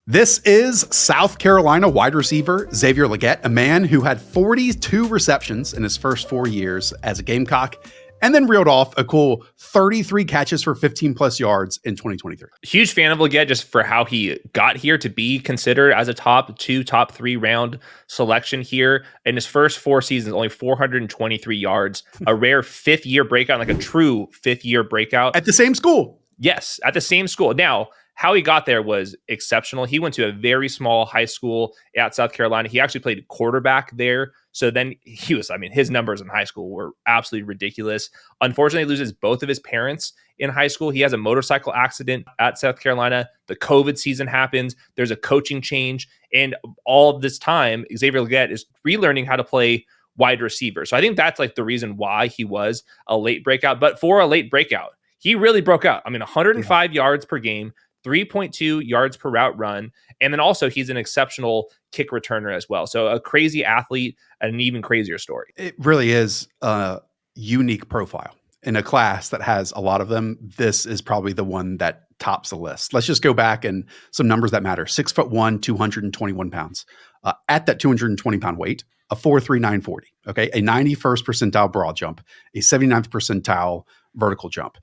This is South Carolina wide receiver Xavier Legette, a man who had 42 receptions in his first 4 years as a Gamecock, and then reeled off a cool 33 catches for 15 plus yards in 2023. Huge fan of Legette just for how he got here to be considered as a top 2, top 3 round selection here. In his first 4 seasons, only 423 yards, a rare 5th year breakout, like a true 5th year breakout. At the same school. Yes, at the same school. Now, how he got there was exceptional. He went to a very small high school at South Carolina. He actually played quarterback there. So then his numbers in high school were absolutely ridiculous. Unfortunately, he loses both of his parents in high school. He has a motorcycle accident at South Carolina. The COVID season happens. There's a coaching change. And all this time, Xavier Legette is relearning how to play wide receiver. So I think that's like the reason why he was a late breakout. But for a late breakout, he really broke out. 105 yards per game, 3.2 yards per route run. And then also he's an exceptional kick returner as well. So a crazy athlete and an even crazier story. It really is a unique profile. In a class that has a lot of them, this is probably the one that tops the list. Let's just go back and some numbers that matter. 6'1", 221 pounds. At that 220 pound weight, a 4.39 40. Okay. A 91st percentile broad jump, a 79th percentile vertical jump.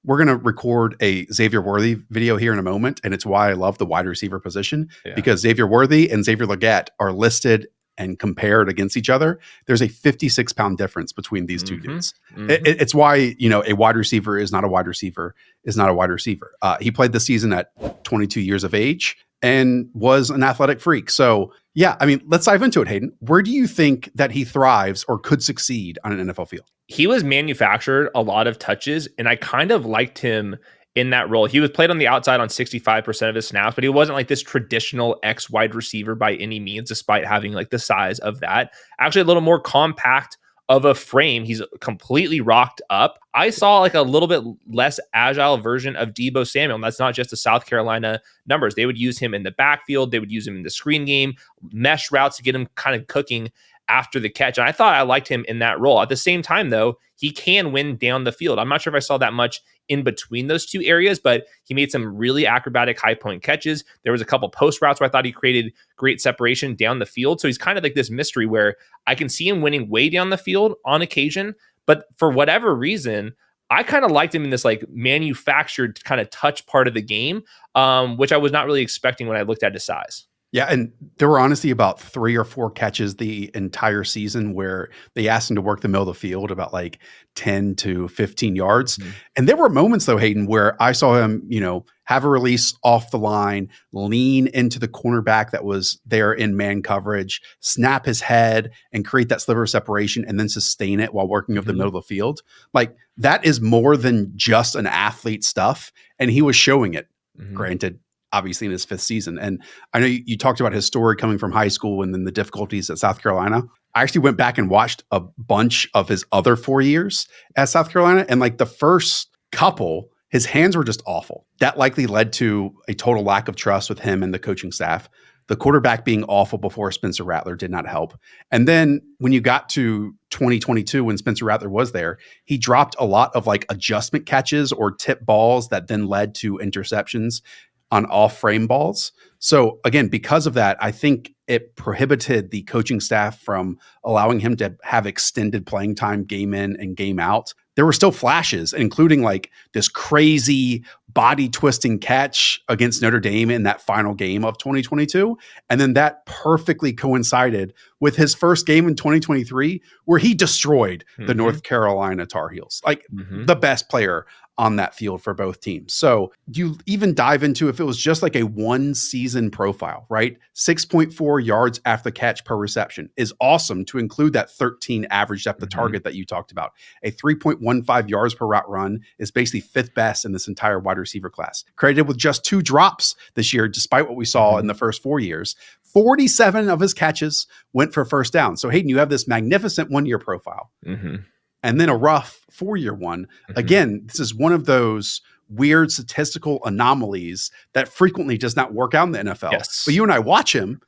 We're going to record a Xavier Worthy video here in a moment, and it's why I love the wide receiver position, because Xavier Worthy and Xavier Legette are listed and compared against each other. There's a 56-pound difference between these two dudes. It's why, a wide receiver is not a wide receiver is not a wide receiver. He played the season at 22 years of age and was an athletic freak. So let's dive into it, Hayden. Where do you think that he thrives or could succeed on an NFL field? He was manufactured a lot of touches, and I kind of liked him in that role. He was played on the outside on 65% of his snaps, but he wasn't like this traditional X wide receiver by any means, despite having like the size of that. Actually, a little more compact of a frame. He's completely rocked up. I saw like a little bit less agile version of Deebo Samuel. And that's not just the South Carolina numbers. They would use him in the backfield. They would use him in the screen game, mesh routes to get him kind of cooking after the catch. And I thought I liked him in that role. At the same time, though, he can win down the field. I'm not sure if I saw that much in between those two areas, but he made some really acrobatic high point catches. There was a couple post routes where I thought he created great separation down the field. So he's kind of like this mystery where I can see him winning way down the field on occasion, but for whatever reason, I kind of liked him in this like manufactured kind of touch part of the game, which I was not really expecting when I looked at his size. Yeah, and there were honestly about 3 or 4 catches the entire season where they asked him to work the middle of the field about like 10 to 15 yards. And there were moments though, Hayden, where I saw him, have a release off the line, lean into the cornerback that was there in man coverage, snap his head and create that sliver of separation and then sustain it while working over the middle of the field. Like that is more than just an athlete stuff. And he was showing it, granted, obviously in his 5th season. And I know you talked about his story coming from high school and then the difficulties at South Carolina. I actually went back and watched a bunch of his other 4 years at South Carolina. And like the first couple, his hands were just awful. That likely led to a total lack of trust with him and the coaching staff. The quarterback being awful before Spencer Rattler did not help. And then when you got to 2022, when Spencer Rattler was there, he dropped a lot of like adjustment catches or tip balls that then led to interceptions on off frame balls. So again, because of that, I think it prohibited the coaching staff from allowing him to have extended playing time game in and game out. There were still flashes, including like this crazy body twisting catch against Notre Dame in that final game of 2022. And then that perfectly coincided with his first game in 2023, where he destroyed the North Carolina Tar Heels, like the best player on that field for both teams. So you even dive into if it was just like a 1 season profile, right? 6.4 yards after the catch per reception is awesome to include that 13 average depth of target that you talked about. A 3.15 yards per route run is basically 5th best in this entire wide receiver class. Credited with just 2 drops this year, despite what we saw in the first 4 years. 47 of his catches went for first down. So Hayden, you have this magnificent 1-year profile. And then a rough 4-year one. Again, this is one of those weird statistical anomalies that frequently does not work out in the NFL. But you and I watch him,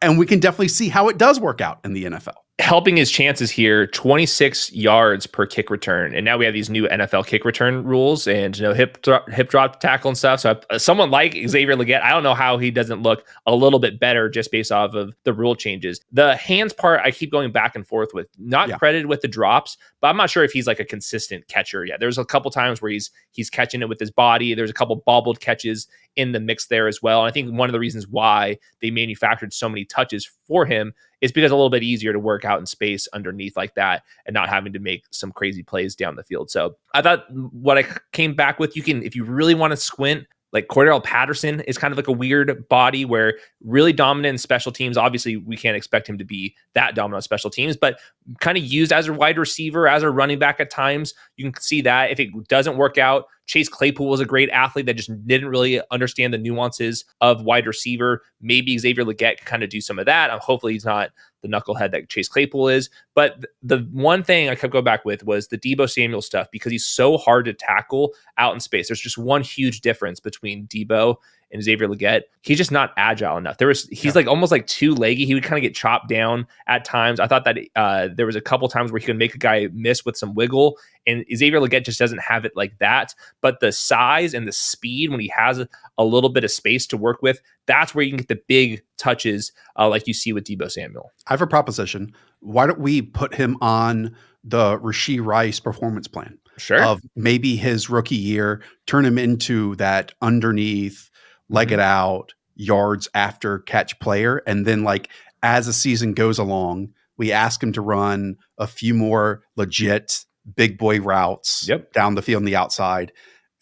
and we can definitely see how it does work out in the NFL. helping his chances here, 26 yards per kick return. And now we have these new NFL kick return rules and, hip drop tackle and stuff. So someone like Xavier Legette, I don't know how he doesn't look a little bit better just based off of the rule changes. The hands part, I keep going back and forth with, not credited with the drops, but I'm not sure if he's like a consistent catcher yet. There's a couple times where he's catching it with his body. There's a couple bobbled catches in the mix there as well. And I think one of the reasons why they manufactured so many touches for him is because it's a little bit easier to work out in space underneath like that and not having to make some crazy plays down the field. So I thought what I came back with, you can, if you really want to squint, like Cordell Patterson is kind of like a weird body where really dominant in special teams. Obviously, we can't expect him to be that dominant on special teams, but kind of used as a wide receiver, as a running back at times. You can see that if it doesn't work out, Chase Claypool was a great athlete that just didn't really understand the nuances of wide receiver. Maybe Xavier Legette can kind of do some of that. Hopefully he's not the knucklehead that Chase Claypool is. But the one thing I kept going back with was the Deebo Samuel stuff, because he's so hard to tackle out in space. There's just one huge difference between Deebo and Xavier Legette. He's just not agile enough. He's like almost like too leggy. He would kind of get chopped down at times. I thought that there was a couple times where he could make a guy miss with some wiggle, and Xavier Legette just doesn't have it like that. But the size and the speed, when he has a little bit of space to work with, that's where you can get the big touches like you see with Deebo Samuel. I have a proposition. Why don't we put him on the Rashee Rice performance plan? Sure. Of maybe his rookie year, turn him into that underneath, leg it out, yards after catch player. And then like as the season goes along, we ask him to run a few more legit big boy routes down the field on the outside.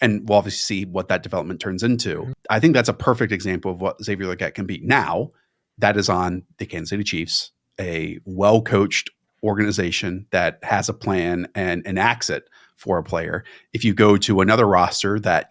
And we'll obviously see what that development turns into. I think that's a perfect example of what Xavier Legette can be. Now, that is on the Kansas City Chiefs, a well-coached organization that has a plan and enacts it for a player. If you go to another roster that,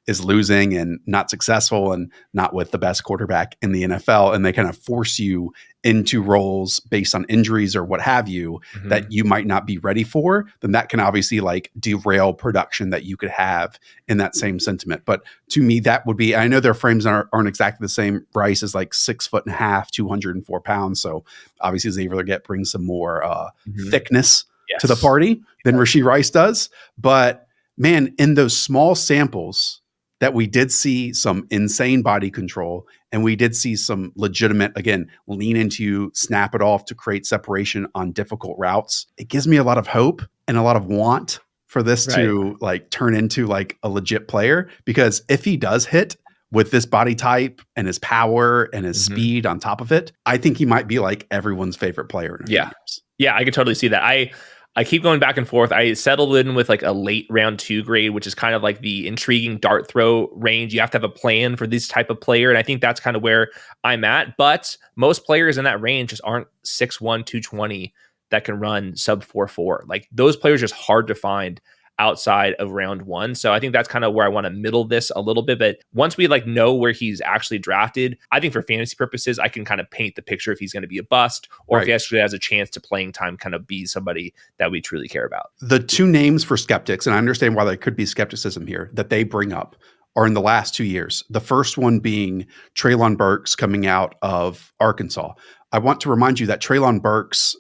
is losing and not successful and not with the best quarterback in the NFL, and they kind of force you into roles based on injuries or what have you that you might not be ready for, then that can obviously like derail production that you could have in that same sentiment. But to me, that would be, I know their frames aren't exactly the same. Rice is like 6'5", 204 pounds. So obviously Xavier Legette brings some more thickness to the party than Rashee Rice does. But man, in those small samples that we did see some insane body control, and we did see some legitimate, again, lean into you, snap it off to create separation on difficult routes. It gives me a lot of hope and a lot of want for this to like turn into like a legit player, because if he does hit with this body type and his power and his speed on top of it, I think he might be like everyone's favorite player in a few years. Yeah, I could totally see that. I keep going back and forth. I settled in with like a late round 2 grade, which is kind of like the intriguing dart throw range. You have to have a plan for this type of player. And I think that's kind of where I'm at. But most players in that range just aren't 6'1", 220 that can run sub 4.4. Like those players are just hard to find outside of round 1. So I think that's kind of where I want to middle this a little bit. But once we like know where he's actually drafted, I think for fantasy purposes, I can kind of paint the picture if he's going to be a bust or if he actually has a chance to playing time kind of be somebody that we truly care about. The two names for skeptics, and I understand why there could be skepticism here, that they bring up are in the last 2 years. The first one being Treylon Burks coming out of Arkansas. I want to remind you that Treylon Burks,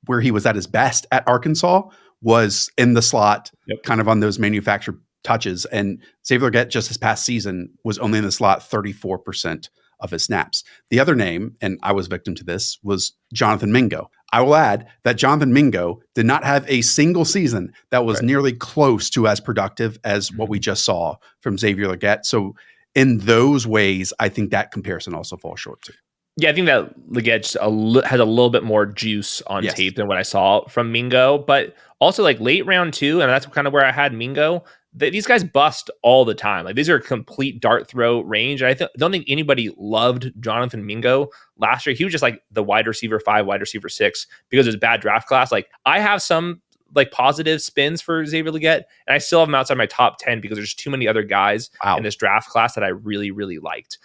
where he was at his best at Arkansas, was in the slot, kind of on those manufactured touches. And Xavier Legette just this past season was only in the slot 34% of his snaps. The other name, and I was victim to this, was Jonathan Mingo. I will add that Jonathan Mingo did not have a single season that was nearly close to as productive as what we just saw from Xavier Legette. So in those ways, I think that comparison also falls short too. Yeah, I think that Legette has a little bit more juice on tape than what I saw from Mingo. But also like late round 2, and that's kind of where I had Mingo, these guys bust all the time. Like these are a complete dart throw range. And I don't think anybody loved Jonathan Mingo last year. He was just like the wide receiver 5, wide receiver 6 because it was a bad draft class. Like I have some like positive spins for Xavier Legette, and I still have him outside my top 10 because there's too many other guys in this draft class that I really, really liked.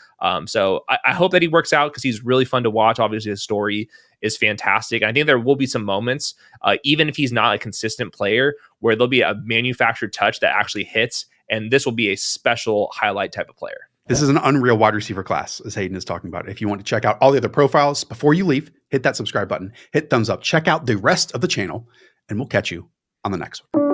So I hope that he works out because he's really fun to watch. Obviously, his story is fantastic. And I think there will be some moments, even if he's not a consistent player, where there'll be a manufactured touch that actually hits, and this will be a special highlight type of player. This is an unreal wide receiver class, as Hayden is talking about. If you want to check out all the other profiles before you leave, hit that subscribe button, hit thumbs up, check out the rest of the channel, and we'll catch you on the next one.